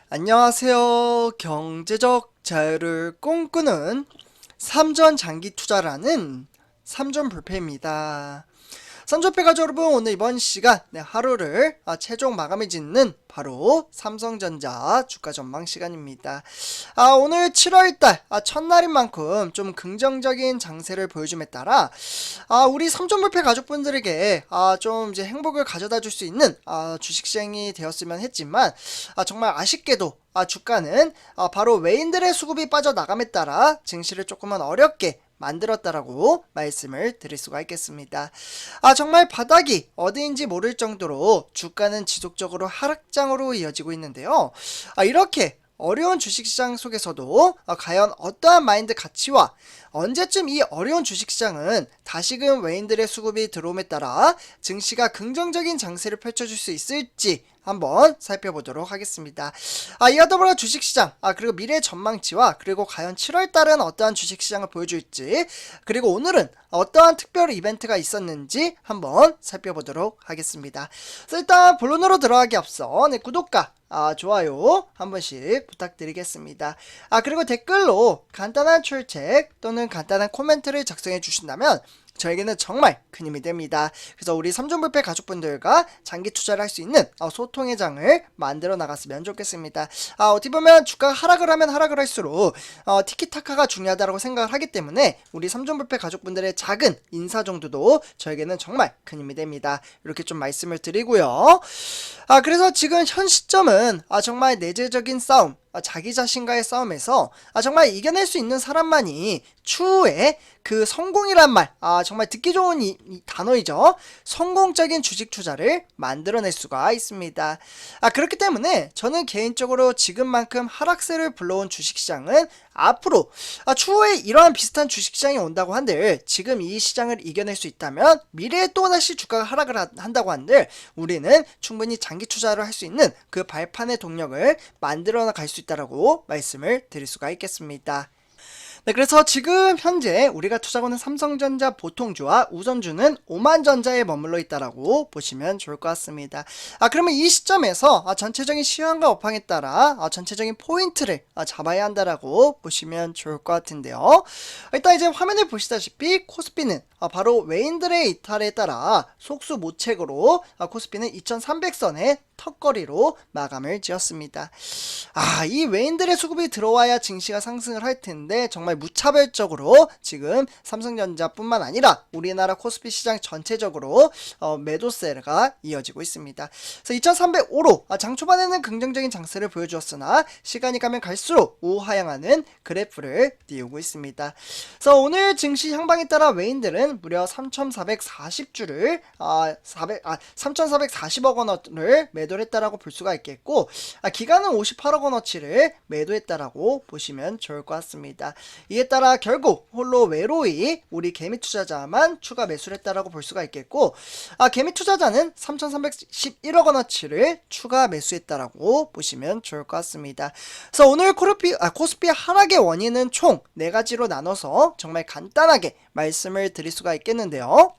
안녕하세요. 경제적 자유를 꿈꾸는 삼전 장기 투자라는 삼전불패입니다. 삼전불패 가족 여러분, 오늘 이번 시간 하루를 최종 마감을 짓는 바로 삼성전자 주가 전망 시간입니다. 오늘 7월달 첫날인 만큼 좀 긍정적인 장세를 보여줌에 따라 우리 삼전불패 가족분들에게 좀 이제 행복을 가져다 줄 수 있는 주식시장이 되었으면 했지만 정말 아쉽게도 주가는 바로 외인들의 수급이 빠져나감에 따라 증시를 조금은 어렵게 만들었다라고 말씀을 드릴 수가 있겠습니다. 정말 바닥이 어디인지 모를 정도로 주가는 지속적으로 하락장으로 이어지고 있는데요. 이렇게 어려운 주식시장 속에서도 과연 어떠한 마인드 가치와 언제쯤 이 어려운 주식시장은 다시금 외인들의 수급이 들어옴에 따라 증시가 긍정적인 장세를 펼쳐줄 수 있을지 한번 살펴보도록 하겠습니다. 이와 더불어 주식시장 그리고 미래 전망치와 그리고 과연 7월달은 어떠한 주식시장을 보여줄지, 그리고 오늘은 어떠한 특별 이벤트가 있었는지 한번 살펴보도록 하겠습니다. 그래서 일단 본론으로 들어가기 앞서 구독과 좋아요 한 번씩 부탁드리겠습니다. 그리고 댓글로 간단한 출첵 또는 간단한 코멘트를 작성해 주신다면 저에게는 정말 큰 힘이 됩니다. 그래서 우리 삼전불패 가족분들과 장기 투자를 할 수 있는 소통의 장을 만들어 나갔으면 좋겠습니다. 어떻게 보면 주가가 하락을 하면 하락을 할수록 티키타카가 중요하다고 생각을 하기 때문에 우리 삼전불패 가족분들의 작은 인사 정도도 저에게는 정말 큰 힘이 됩니다. 이렇게 좀 말씀을 드리고요. 그래서 지금 현 시점은 정말 내재적인 싸움, 자기 자신과의 싸움에서 정말 이겨낼 수 있는 사람만이 추후에 그 성공이란 말, 정말 듣기 좋은 이 단어이죠. 성공적인 주식 투자를 만들어낼 수가 있습니다. 그렇기 때문에 저는 개인적으로 지금만큼 하락세를 불러온 주식시장은 앞으로 추후에 이러한 비슷한 주식시장이 온다고 한들 지금 이 시장을 이겨낼 수 있다면 미래에 또다시 주가가 하락을 한다고 한들 우리는 충분히 장기 투자를 할 수 있는 그 발판의 동력을 만들어 갈 수 있다라고 말씀을 드릴 수가 있겠습니다. 네, 그래서 지금 현재 우리가 투자하는 삼성전자 보통주와 우선주는 오만전자에 머물러 있다라고 보시면 좋을 것 같습니다. 그러면 이 시점에서 전체적인 시황과 업황에 따라 전체적인 포인트를 잡아야 한다라고 보시면 좋을 것 같은데요. 일단 이제 화면을 보시다시피 코스피는 바로 외인들의 이탈에 따라 속수무책으로 코스피는 2300선의 턱걸이로 마감을 지었습니다. 이 외인들의 수급이 들어와야 증시가 상승을 할 텐데 정말 무차별적으로 지금 삼성전자뿐만 아니라 우리나라 코스피 시장 전체적으로 매도세가 이어지고 있습니다. 그래서 2305로 장 초반에는 긍정적인 장세를 보여주었으나 시간이 가면 갈수록 우하향하는 그래프를 띄우고 있습니다. 그래서 오늘 증시 향방에 따라 외인들은 무려 3,440주를 3,440억 원어치를 매도를 했다라고 볼 수가 있겠고, 기간은 58억 원어치를 매도했다라고 보시면 좋을 것 같습니다. 이에 따라 결국 홀로 외로이 우리 개미 투자자만 추가 매수를 했다라고 볼 수가 있겠고, 개미 투자자는 3,311억 원어치를 추가 매수했다라고 보시면 좋을 것 같습니다. 그래서 오늘 코스피 하락의 원인은 총 4가지로 나눠서 정말 간단하게 말씀을 드릴 수가 있겠는데요.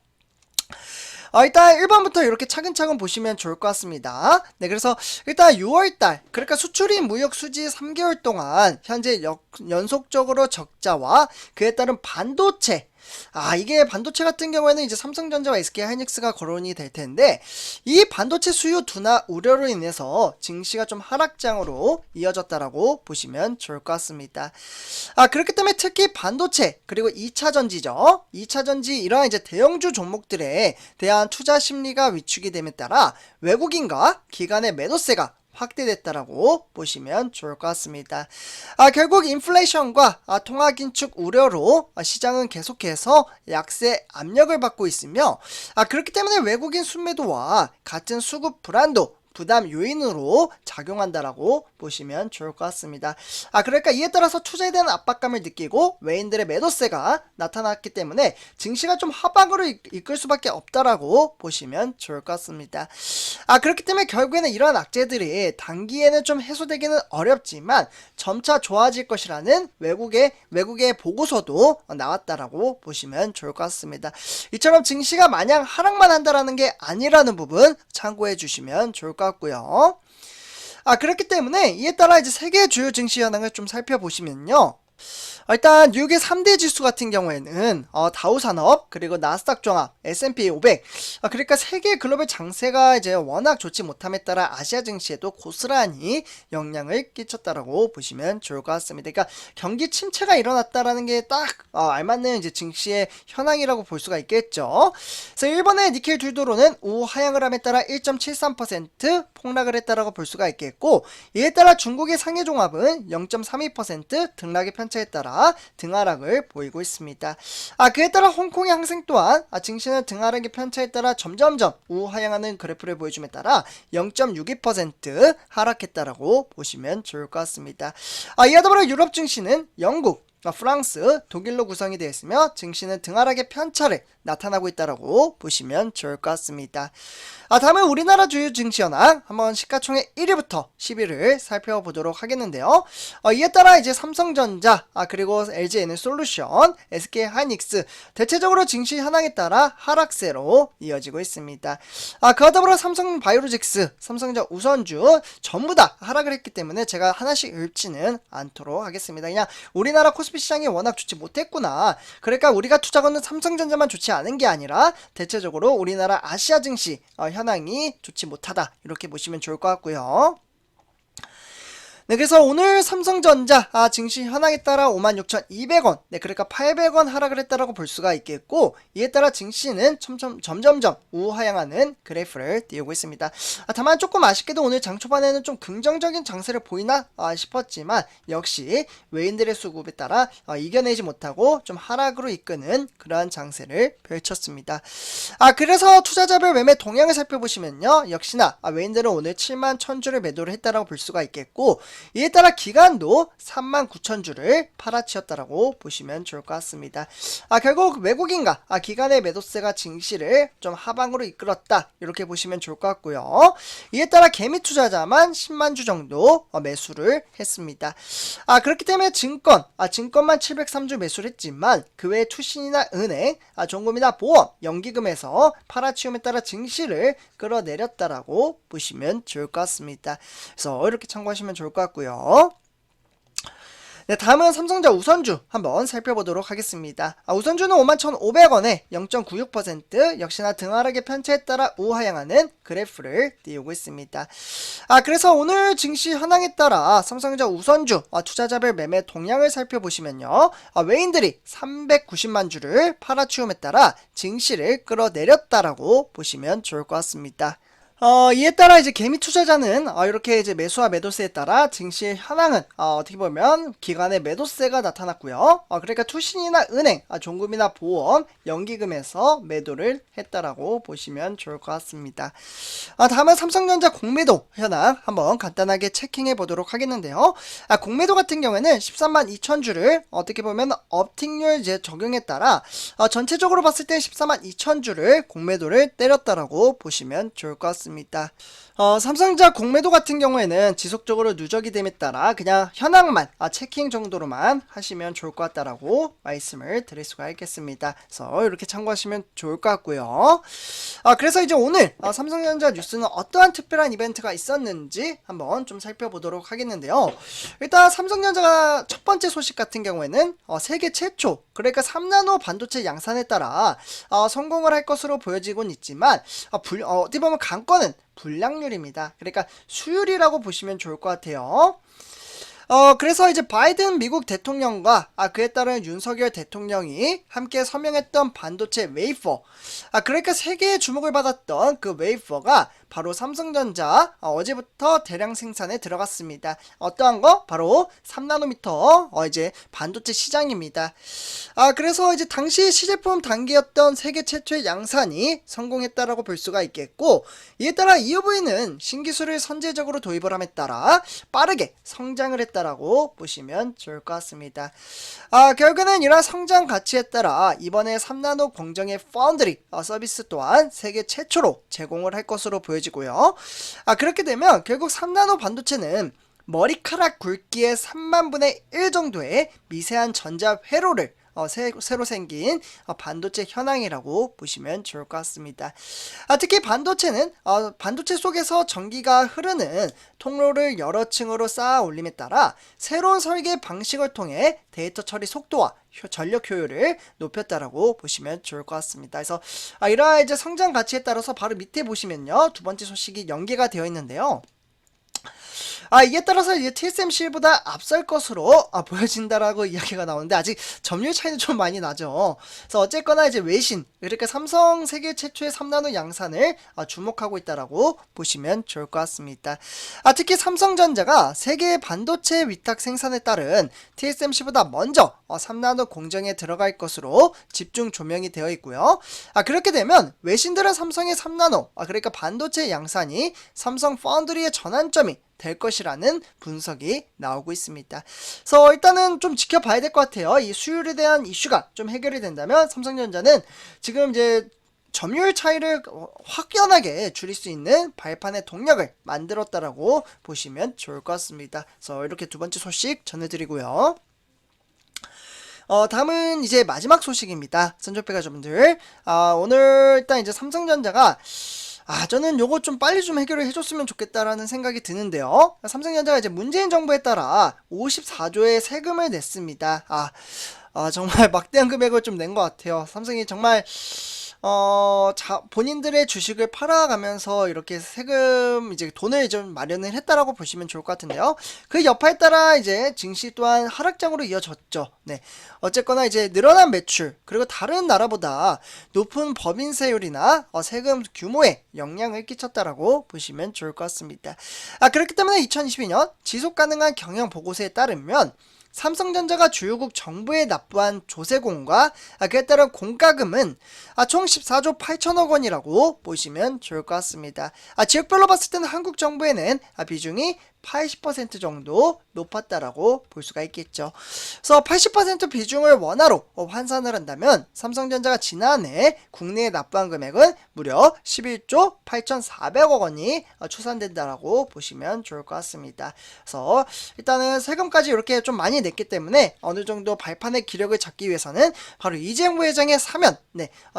일단 1번부터 이렇게 차근차근 보시면 좋을 것 같습니다. 네, 그래서 일단 6월달, 그러니까 수출입 무역 수지 3개월 동안 현재 연속적으로 적자와 그에 따른 반도체, 이게 반도체 같은 경우에는 이제 삼성전자와 SK하이닉스가 거론이 될 텐데, 이 반도체 수요 둔화 우려로 인해서 증시가 좀 하락장으로 이어졌다라고 보시면 좋을 것 같습니다. 그렇기 때문에 특히 반도체 그리고 2차전지죠. 2차전지 이러한 이제 대형주 종목들에 대한 투자 심리가 위축이 됨에 따라 외국인과 기관의 매도세가 확대됐다라고 보시면 좋을 것 같습니다. 결국 인플레이션과 통화 긴축 우려로 시장은 계속해서 약세 압력을 받고 있으며, 그렇기 때문에 외국인 순매도와 같은 수급 불안도 부담 요인으로 작용한다라고 보시면 좋을 것 같습니다. 그러니까 이에 따라서 투자에 대한 압박감을 느끼고 외인들의 매도세가 나타났기 때문에 증시가 좀 하방으로 이끌 수밖에 없다라고 보시면 좋을 것 같습니다. 그렇기 때문에 결국에는 이러한 악재들이 단기에는 좀 해소되기는 어렵지만 점차 좋아질 것이라는 외국의 보고서도 나왔다라고 보시면 좋을 것 같습니다. 이처럼 증시가 마냥 하락만 한다라는 게 아니라는 부분 참고해 주시면 좋을 것 같고요. 그렇기 때문에 이에 따라 이제 세계 주요 증시 현황을 좀 살펴보시면요. 일단 뉴욕의 3대 지수 같은 경우에는 다우산업 그리고 나스닥 종합 S&P 500 그러니까 세계 글로벌 장세가 이제 워낙 좋지 못함에 따라 아시아 증시에도 고스란히 영향을 끼쳤다라고 보시면 좋을 것 같습니다. 그러니까 경기 침체가 일어났다라는 게 딱 알맞는 이제 증시의 현황이라고 볼 수가 있겠죠. 그래서 일본의 니켈 듀도로는 우후 하향을 함에 따라 1.73% 폭락을 했다라고 볼 수가 있겠고, 이에 따라 중국의 상해 종합은 0.32% 등락의 편차에 따라 등하락을 보이고 있습니다. 그에 따라 홍콩의 항생 또한 증시는 등하락의 편차에 따라 점점점 우하향하는 그래프를 보여줌에 따라 0.62% 하락했다라고 보시면 좋을 것 같습니다. 이와 더불어 유럽 증시는 영국, 프랑스, 독일로 구성이 되어 있으며 증시는 등하락의 편차를 나타나고 있다라고 보시면 좋을 것 같습니다. 다음은 우리나라 주요 증시 현황 한번 시가총액 1위부터 10위를 살펴보도록 하겠는데요. 이에 따라 이제 삼성전자 그리고 LG에너솔루션, SK하이닉스 대체적으로 증시 현황에 따라 하락세로 이어지고 있습니다. 그와 더불어 삼성바이오로직스, 삼성전자 우선주 전부 다 하락을 했기 때문에 제가 하나씩 읊지는 않도록 하겠습니다. 그냥 우리나라 코스피 시장이 워낙 좋지 못했구나, 그러니까 우리가 투자하는 삼성전자만 좋지 않은 게 아니라 대체적으로 우리나라 아시아 증시 현황이 좋지 못하다, 이렇게 보시면 좋을 것 같고요. 네, 그래서 오늘 삼성전자 증시 현황에 따라 56,200원, 네, 그러니까 800원 하락을 했다라고 볼 수가 있겠고, 이에 따라 증시는 점점점 우하향하는 그래프를 띄우고 있습니다. 다만 조금 아쉽게도 오늘 장 초반에는 좀 긍정적인 장세를 보이나 싶었지만 역시 외인들의 수급에 따라 이겨내지 못하고 좀 하락으로 이끄는 그러한 장세를 펼쳤습니다. 그래서 투자자별 매매 동향을 살펴보시면요, 역시나 외인들은 오늘 71,000주를 매도를 했다라고 볼 수가 있겠고, 이에 따라 기관도 39,000주를 팔아치웠다라고 보시면 좋을 것 같습니다. 결국 외국인과 기관의 매도세가 증시를 좀 하방으로 이끌었다, 이렇게 보시면 좋을 것 같고요. 이에 따라 개미 투자자만 10만 주 정도 매수를 했습니다. 그렇기 때문에 증권만 703주 매수를 했지만 그 외에 투신이나 은행, 종금이나 보험, 연기금에서 팔아치움에 따라 증시를 끌어내렸다라고 보시면 좋을 것 같습니다. 그래서 이렇게 참고하시면 좋을 것 같고요. 네, 다음은 삼성전자 우선주 한번 살펴보도록 하겠습니다. 우선주는 51,500원에 0.96%, 역시나 등하락의 편차에 따라 우하향하는 그래프를 띄우고 있습니다. 그래서 오늘 증시 현황에 따라 삼성전자 우선주 투자자별 매매 동향을 살펴보시면요, 외인들이 390만 주를 팔아치움에 따라 증시를 끌어내렸다라고 보시면 좋을 것 같습니다. 이에 따라 이제 개미 투자자는 이렇게 이제 매수와 매도세에 따라 증시의 현황은 어떻게 보면 기관의 매도세가 나타났고요. 그러니까 투신이나 은행, 종금이나 보험, 연기금에서 매도를 했다라고 보시면 좋을 것 같습니다. 다음은 삼성전자 공매도 현황 한번 간단하게 체킹해 보도록 하겠는데요. 공매도 같은 경우에는 13만 2천주를 어떻게 보면 업틱률 이제 적용에 따라 전체적으로 봤을 때 14만 2천주를 공매도를 때렸다라고 보시면 좋을 것 같습니다. 삼성전자 공매도 같은 경우에는 지속적으로 누적이 됨에 따라 그냥 현황만 체킹 정도로만 하시면 좋을 것 같다라고 말씀을 드릴 수가 있겠습니다. 그래서 이렇게 참고하시면 좋을 것 같고요. 그래서 이제 오늘 삼성전자 뉴스는 어떠한 특별한 이벤트가 있었는지 한번 좀 살펴보도록 하겠는데요. 일단 삼성전자가 첫 번째 소식 같은 경우에는 세계 최초, 그러니까 3나노 반도체 양산에 따라 성공을 할 것으로 보여지곤 있지만 어떻게 보면 관건은 불량률입니다. 그러니까 수율이라고 보시면 좋을 것 같아요. 그래서 이제 바이든 미국 대통령과 그에 따른 윤석열 대통령이 함께 서명했던 반도체 웨이퍼. 그러니까 세계의 주목을 받았던 그 웨이퍼가 바로 삼성전자 어제부터 대량 생산에 들어갔습니다. 어떠한 거? 바로 3나노미터 이제 반도체 시장입니다. 그래서 이제 당시 시제품 단계였던 세계 최초의 양산이 성공했다라고 볼 수가 있겠고, 이에 따라 EUV는 신기술을 선제적으로 도입을 함에 따라 빠르게 성장을 했다라고 보시면 좋을 것 같습니다. 결국에는 이러한 성장 가치에 따라 이번에 3나노 공정의 파운드리 서비스 또한 세계 최초로 제공을 할 것으로 보여지고요. 그렇게 되면 결국 3나노 반도체는 머리카락 굵기의 3만분의 1 정도의 미세한 전자 회로를 새로 생긴 반도체 현황이라고 보시면 좋을 것 같습니다. 특히 반도체는 반도체 속에서 전기가 흐르는 통로를 여러 층으로 쌓아 올림에 따라 새로운 설계 방식을 통해 데이터 처리 속도와 전력 효율을 높였다라고 보시면 좋을 것 같습니다. 그래서 이러한 이제 성장 가치에 따라서 바로 밑에 보시면요, 두 번째 소식이 연계가 되어 있는데요. 이에 따라서 이제 TSMC보다 앞설 것으로 보여진다라고 이야기가 나오는데, 아직 점유율 차이는 좀 많이 나죠. 그래서 어쨌거나 이제 외신, 그러니까 삼성 세계 최초의 3나노 양산을 주목하고 있다라고 보시면 좋을 것 같습니다. 특히 삼성전자가 세계 반도체 위탁 생산에 따른 TSMC보다 먼저 3나노 공정에 들어갈 것으로 집중 조명이 되어 있고요. 그렇게 되면 외신들은 삼성의 3나노, 그러니까 반도체 양산이 삼성 파운드리의 전환점이 될 것이라는 분석이 나오고 있습니다. 그래서 일단은 좀 지켜봐야 될 것 같아요. 이 수율에 대한 이슈가 좀 해결이 된다면 삼성전자는 지금 이제 점유율 차이를 확연하게 줄일 수 있는 발판의 동력을 만들었다라고 보시면 좋을 것 같습니다. 그래서 이렇게 두 번째 소식 전해드리고요. 다음은 이제 마지막 소식입니다. 선조배 가족분들. 오늘 일단 이제 삼성전자가 저는 요거 좀 빨리 좀 해결을 해줬으면 좋겠다라는 생각이 드는데요. 삼성전자가 이제 문재인 정부에 따라 54조의 세금을 냈습니다. 정말 막대한 금액을 좀 낸 것 같아요. 삼성이 정말 본인들의 주식을 팔아가면서 이렇게 세금 이제 돈을 좀 마련을 했다라고 보시면 좋을 것 같은데요. 그 여파에 따라 이제 증시 또한 하락장으로 이어졌죠. 네. 어쨌거나 이제 늘어난 매출, 그리고 다른 나라보다 높은 법인세율이나 세금 규모에 영향을 끼쳤다라고 보시면 좋을 것 같습니다. 그렇기 때문에 2022년 지속가능한 경영 보고서에 따르면 삼성전자가 주요국 정부에 납부한 조세공과 그에 따른 공과금은 총 14조 8천억 원이라고 보시면 좋을 것 같습니다. 지역별로 봤을 때는 한국 정부에는 비중이 80% 정도 높았다라고 볼 수가 있겠죠. 그래서 80% 비중을 원화로 환산을 한다면 삼성전자가 지난해 국내에 납부한 금액은 무려 11조 8,400억 원이 추산된다라고 보시면 좋을 것 같습니다. 그래서 일단은 세금까지 이렇게 좀 많이 냈기 때문에 어느 정도 발판의 기력을 잡기 위해서는 바로 이재용 부회장의 사면,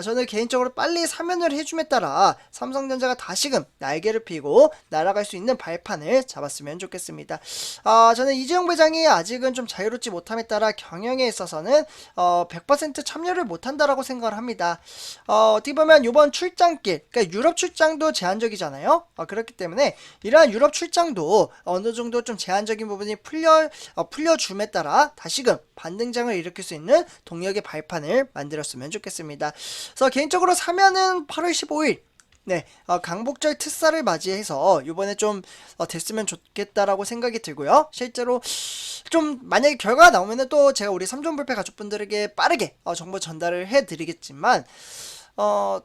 저는 개인적으로 빨리 사면을 해줌에 따라 삼성전자가 다시금 날개를 피고 날아갈 수 있는 발판을 잡았으면 좋겠습니다. 저는 이재용 부회장이 아직은 좀 자유롭지 못함에 따라 경영에 있어서는 100% 참여를 못한다라고 생각을 합니다. 어떻게 보면 이번 출장길, 그러니까 유럽 출장도 제한적이잖아요. 그렇기 때문에 이러한 유럽 출장도 어느 정도 좀 제한적인 부분이 풀려줌에 따라 다시금 반등장을 일으킬 수 있는 동력의 발판을 만들었으면 좋겠습니다. 그래서 개인적으로 사면은 8월 15일 강복절 특사를 맞이해서 이번에 좀 됐으면 좋겠다라고 생각이 들고요. 실제로 좀 만약에 결과가 나오면은 또 제가 우리 삼존불패 가족분들에게 빠르게 정보 전달을 해드리겠지만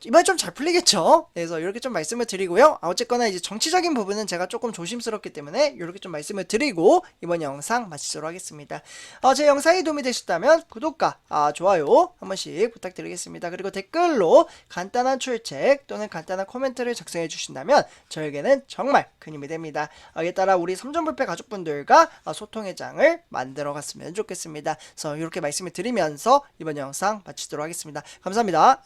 이번에 좀 잘 풀리겠죠. 그래서 이렇게 좀 말씀을 드리고요. 어쨌거나 이제 정치적인 부분은 제가 조금 조심스럽기 때문에 이렇게 좀 말씀을 드리고 이번 영상 마치도록 하겠습니다. 제 영상이 도움이 되셨다면 구독과 좋아요 한 번씩 부탁드리겠습니다. 그리고 댓글로 간단한 출첵 또는 간단한 코멘트를 작성해 주신다면 저에게는 정말 큰 힘이 됩니다. 이에 따라 우리 삼존불패 가족분들과 소통의 장을 만들어 갔으면 좋겠습니다. 그래서 이렇게 말씀을 드리면서 이번 영상 마치도록 하겠습니다. 감사합니다.